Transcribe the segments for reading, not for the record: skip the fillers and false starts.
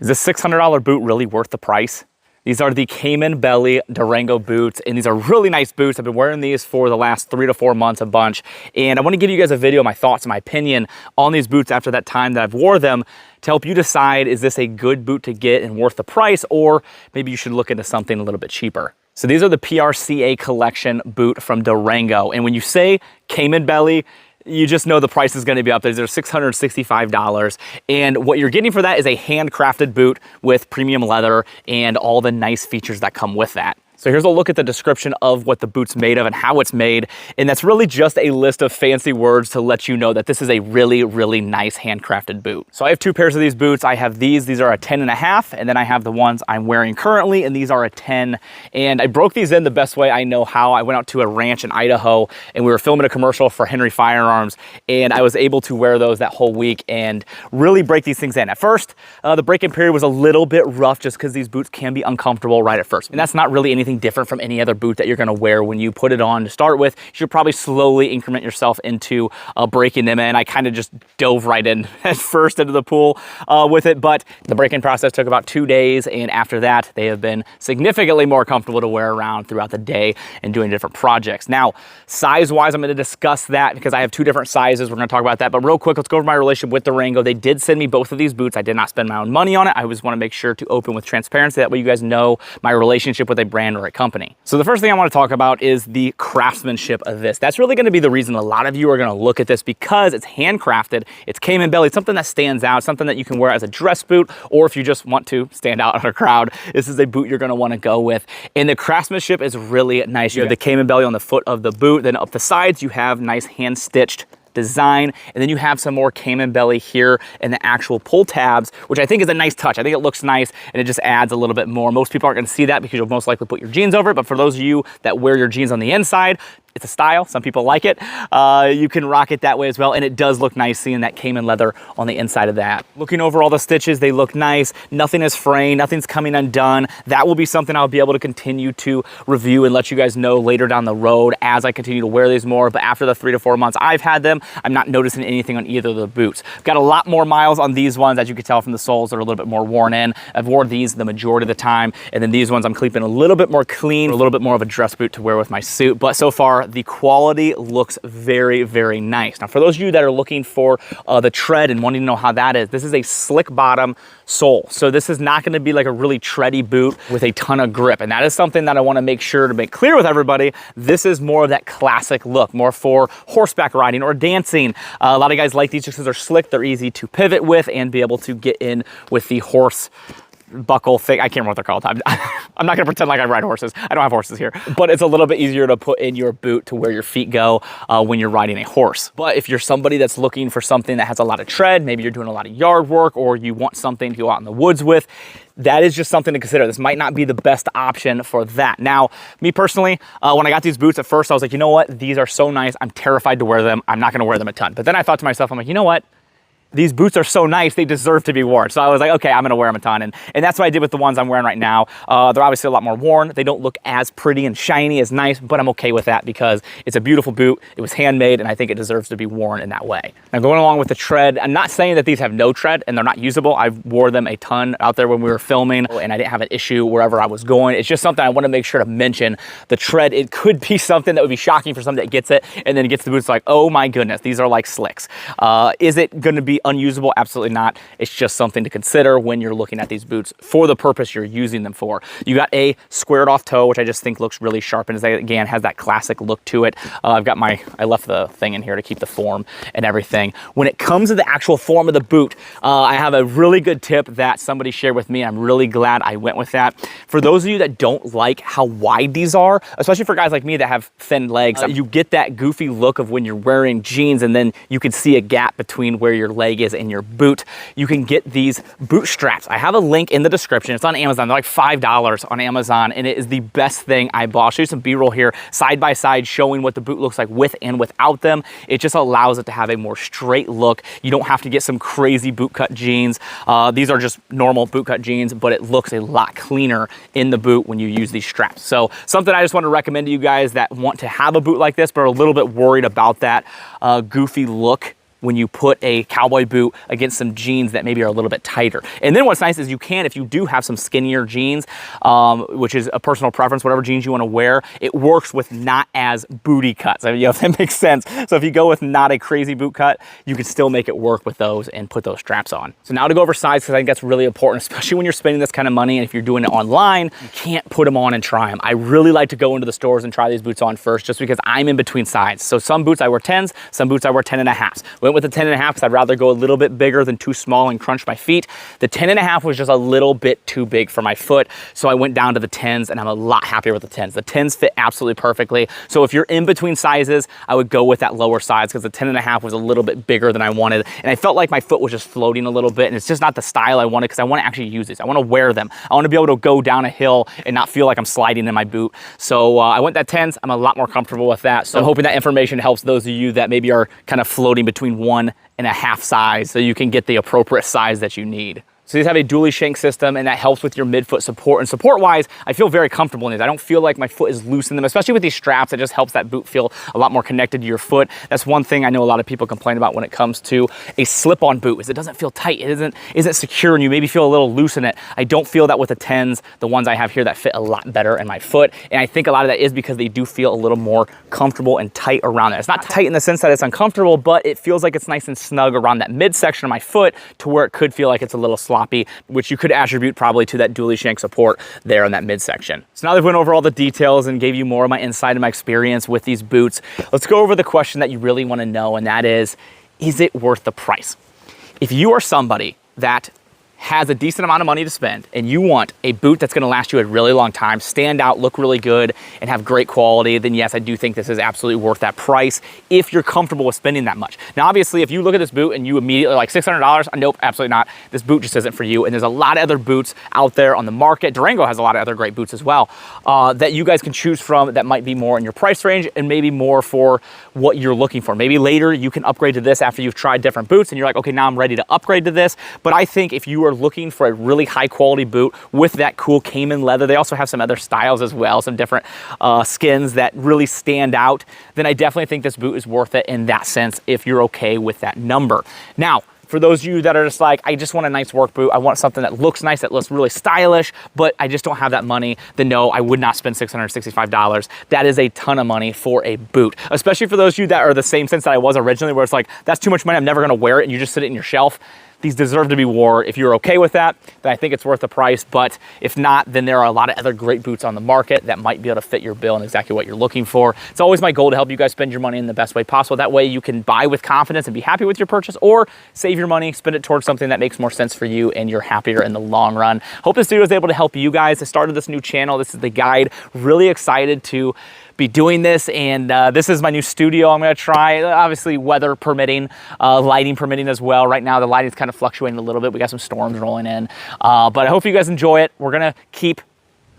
Is this $600 boot really worth the price? These are the Caiman Belly Durango boots, and these are really nice boots. I've been wearing these for the last 3 to 4 months a bunch, and I want to give you guys a video, my thoughts, and my opinion on these boots after that time that I've wore them to help you decide, is this a good boot to get and worth the price, or maybe you should look into something a little bit cheaper. So these are the PRCA collection boot from Durango, and when you say Caiman Belly, you just know the price is going to be up. These are $665. And what you're getting for that is a handcrafted boot with premium leather and all the nice features that come with that. So here's a look at the description of what the boot's made of and how it's made. And that's really just a list of fancy words to let you know that this is a really, really nice handcrafted boot. So I have 2 pairs of these boots. I have these are a 10.5, and then I have the ones I'm wearing currently, and these are a 10. And I broke these in the best way I know how. I went out to a ranch in Idaho, and we were filming a commercial for Henry Firearms, and I was able to wear those that whole week and really break these things in. At first, the break-in period was a little bit rough just because these boots can be uncomfortable right at first. And that's not really anything different from any other boot that you're going to wear when you put it on to start with. You should probably slowly increment yourself into breaking them in. I kind of just dove right in at first into the pool with it, but the break-in process took about 2 days, and after that they have been significantly more comfortable to wear around throughout the day and doing different projects. Now, size-wise, I'm going to discuss that because I have 2 different sizes. We're going to talk about that, but real quick, let's go over my relationship with Durango. They did send me both of these boots. I did not spend my own money on it. I always want to make sure to open with transparency. That way you guys know my relationship with a brand or a company. So the first thing I want to talk about is the craftsmanship of this. That's really going to be the reason a lot of you are going to look at this, because it's handcrafted, it's Caiman Belly, it's something that stands out, something that you can wear as a dress boot, or if you just want to stand out in a crowd, this is a boot you're going to want to go with. And the craftsmanship is really nice. You have the Caiman Belly on the foot of the boot, then up the sides you have nice hand-stitched design, and then you have some more Caiman Belly here in the actual pull tabs, which I think is a nice touch. I think it looks nice, and it just adds a little bit more. Most people aren't going to see that because you'll most likely put your jeans over it, but for those of you that wear your jeans on the inside, it's a style. Some people like it. You can rock it that way as well, and it does look nice seeing that Caiman leather on the inside of that. Looking over all the stitches, they look nice. Nothing is fraying, nothing's coming undone. That will be something I'll be able to continue to review and let you guys know later down the road as I continue to wear these more. But after the 3 to 4 months I've had them, I'm not noticing anything on either of the boots. I've got a lot more miles on these ones, as you can tell from the soles. They're a little bit more worn in. I've worn these the majority of the time, and then these ones I'm keeping a little bit more clean, a little bit more of a dress boot to wear with my suit. But so far, the quality looks very, very nice. Now, for those of you that are looking for the tread and wanting to know how that is, this is a slick bottom sole. So this is not going to be like a really tready boot with a ton of grip. And that is something that I want to make sure to make clear with everybody. This is more of that classic look, more for horseback riding or dancing. A lot of guys like these just because they're slick, they're easy to pivot with, and be able to get in with the horse buckle thing. I can't remember what they're called. I'm not gonna pretend like I ride horses. I don't have horses here, but it's a little bit easier to put in your boot to where your feet go when you're riding a horse. But if you're somebody that's looking for something that has a lot of tread, maybe you're doing a lot of yard work, or you want something to go out in the woods with, that is just something to consider. This might not be the best option for that. Now, me personally, when I got these boots at first, I was like, you know what? These are so nice. I'm terrified to wear them. I'm not gonna wear them a ton. But then I thought to myself, I'm like, you know what? These boots are so nice, they deserve to be worn. So I was like, okay, I'm gonna wear them a ton. And that's what I did with the ones I'm wearing right now. They're obviously a lot more worn. They don't look as pretty and shiny as nice, but I'm okay with that because it's a beautiful boot. It was handmade, and I think it deserves to be worn in that way. Now, going along with the tread, I'm not saying that these have no tread and they're not usable. I wore them a ton out there when we were filming, and I didn't have an issue wherever I was going. It's just something I want to make sure to mention. The tread, it could be something that would be shocking for somebody that gets it and then gets the boots like, oh my goodness, these are like slicks. Is it gonna be unusable? Absolutely not. It's just something to consider when you're looking at these boots for the purpose you're using them for. You got a squared off toe, which I just think looks really sharp, and again has that classic look to it. I left the thing in here to keep the form and everything. When it comes to the actual form of the boot, I have a really good tip that somebody shared with me. I'm really glad I went with that. For those of you that don't like how wide these are, especially for guys like me that have thin legs, you get that goofy look of when you're wearing jeans and then you can see a gap between where your leg is and your boot. You can get these boot straps. I have a link in the description. It's on Amazon. They're like $5 on Amazon, and it is the best thing I bought. I'll show you some B-roll here, side by side, showing what the boot looks like with and without them. It just allows it to have a more straight look. You don't have to get some crazy boot cut jeans. These are just normal boot cut jeans, but it looks a lot cleaner in the boot when you use these straps. So something I just want to recommend to you guys that want to have a boot like this, but are a little bit worried about that goofy look when you put a cowboy boot against some jeans that maybe are a little bit tighter. And then what's nice is you can, if you do have some skinnier jeans, which is a personal preference, whatever jeans you want to wear, it works with not as booty cuts. I mean, if that makes sense. So if you go with not a crazy boot cut, you can still make it work with those and put those straps on. So now to go over size, because I think that's really important, especially when you're spending this kind of money, and if you're doing it online, you can't put them on and try them. I really like to go into the stores and try these boots on first, just because I'm in between sides. So some boots I wear 10s, some boots I wear 10.5s. Went with the 10.5 because I'd rather go a little bit bigger than too small and crunch my feet. The 10.5 was just a little bit too big for my foot, so I went down to the 10s, and I'm a lot happier with the 10s. The 10s fit absolutely perfectly. So if you're in between sizes, I would go with that lower size, because the 10.5 was a little bit bigger than I wanted, and I felt like my foot was just floating a little bit, and it's just not the style I wanted, because I want to actually use these. I want to wear them. I want to be able to go down a hill and not feel like I'm sliding in my boot. So I went that 10s. I'm a lot more comfortable with that. So I'm hoping that information helps those of you that maybe are kind of floating between 1.5 size, so you can get the appropriate size that you need. So these have a dually shank system, and that helps with your midfoot support. And support-wise, I feel very comfortable in these. I don't feel like my foot is loose in them, especially with these straps. It just helps that boot feel a lot more connected to your foot. That's one thing I know a lot of people complain about when it comes to a slip-on boot, is it doesn't feel tight. It isn't secure, and you maybe feel a little loose in it. I don't feel that with the 10s, the ones I have here that fit a lot better in my foot. And I think a lot of that is because they do feel a little more comfortable and tight around there. It's not tight in the sense that it's uncomfortable, but it feels like it's nice and snug around that midsection of my foot, to where it could feel like it's a little sloppy, which you could attribute probably to that dually shank support there in that midsection. So now that we went over all the details and gave you more of my insight and my experience with these boots, let's go over the question that you really want to know, and that is it worth the price? If you are somebody that has a decent amount of money to spend, and you want a boot that's going to last you a really long time, stand out, look really good, and have great quality, then yes, I do think this is absolutely worth that price if you're comfortable with spending that much. Now, obviously, if you look at this boot and you immediately like $600, nope, absolutely not. This boot just isn't for you. And there's a lot of other boots out there on the market. Durango has a lot of other great boots as well, that you guys can choose from that might be more in your price range and maybe more for what you're looking for. Maybe later you can upgrade to this after you've tried different boots and you're like, okay, now I'm ready to upgrade to this. But I think if you are looking for a really high quality boot with that cool Caiman leather, they also have some other styles as well, some different skins that really stand out, then I definitely think this boot is worth it in that sense if you're okay with that number. Now, for those of you that are just like, I just want a nice work boot, I want something that looks nice, that looks really stylish, but I just don't have that money, then no, I would not spend $665. That is a ton of money for a boot, especially for those of you that are the same sense that I was originally, where it's like, that's too much money, I'm never gonna wear it, and you just sit it in your shelf. These deserve to be worn. If you're okay with that, then I think it's worth the price. But if not, then there are a lot of other great boots on the market that might be able to fit your bill and exactly what you're looking for. It's always my goal to help you guys spend your money in the best way possible. That way you can buy with confidence and be happy with your purchase, or save your money, spend it towards something that makes more sense for you and you're happier in the long run. Hope this video was able to help you guys. I started this new channel. This is the guide. Really excited to be doing this, and this is my new studio I'm going to try, obviously weather permitting, lighting permitting as well. Right now the lighting's kind of fluctuating a little bit. We got some storms rolling in, but I hope you guys enjoy it. We're going to keep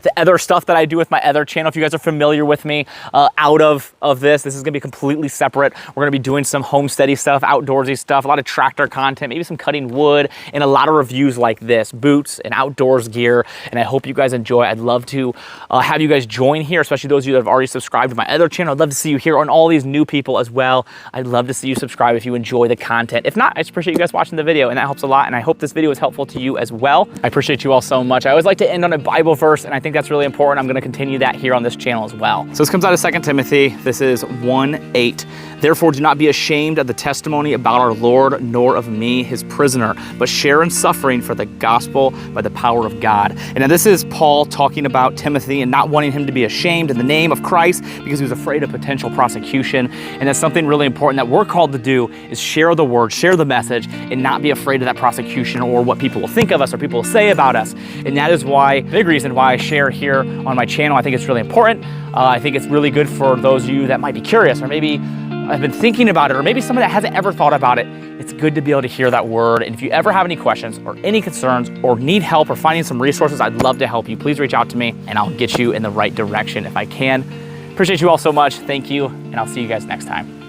the other stuff that I do with my other channel, if you guys are familiar with me, out of this is gonna be completely separate. We're gonna be doing some homesteady stuff, outdoorsy stuff, a lot of tractor content, maybe some cutting wood, and a lot of reviews like this, boots and outdoors gear, and I hope you guys enjoy. I'd love to have you guys join here, especially those of you that have already subscribed to my other channel. I'd love to see you here, and all these new people as well. I'd love to see you subscribe if you enjoy the content. If not, I just appreciate you guys watching the video, and that helps a lot, and I hope this video is helpful to you as well. I appreciate you all so much. I always like to end on a Bible verse, and I think that's really important. I'm going to continue that here on this channel as well. So this comes out of 2 Timothy. This is 1:8. Therefore, do not be ashamed of the testimony about our Lord, nor of me, his prisoner, but share in suffering for the gospel by the power of God. And now this is Paul talking about Timothy and not wanting him to be ashamed in the name of Christ because he was afraid of potential prosecution. And that's something really important that we're called to do, is share the word, share the message, and not be afraid of that prosecution or what people will think of us or people will say about us. And that is why, big reason why I share here on my channel. I think it's really important. I think it's really good for those of you that might be curious, or maybe I've been thinking about it, or maybe somebody that hasn't ever thought about it. It's good to be able to hear that word. And if you ever have any questions or any concerns or need help or finding some resources, I'd love to help you. Please reach out to me and I'll get you in the right direction if I can. Appreciate you all so much. Thank you. And I'll see you guys next time.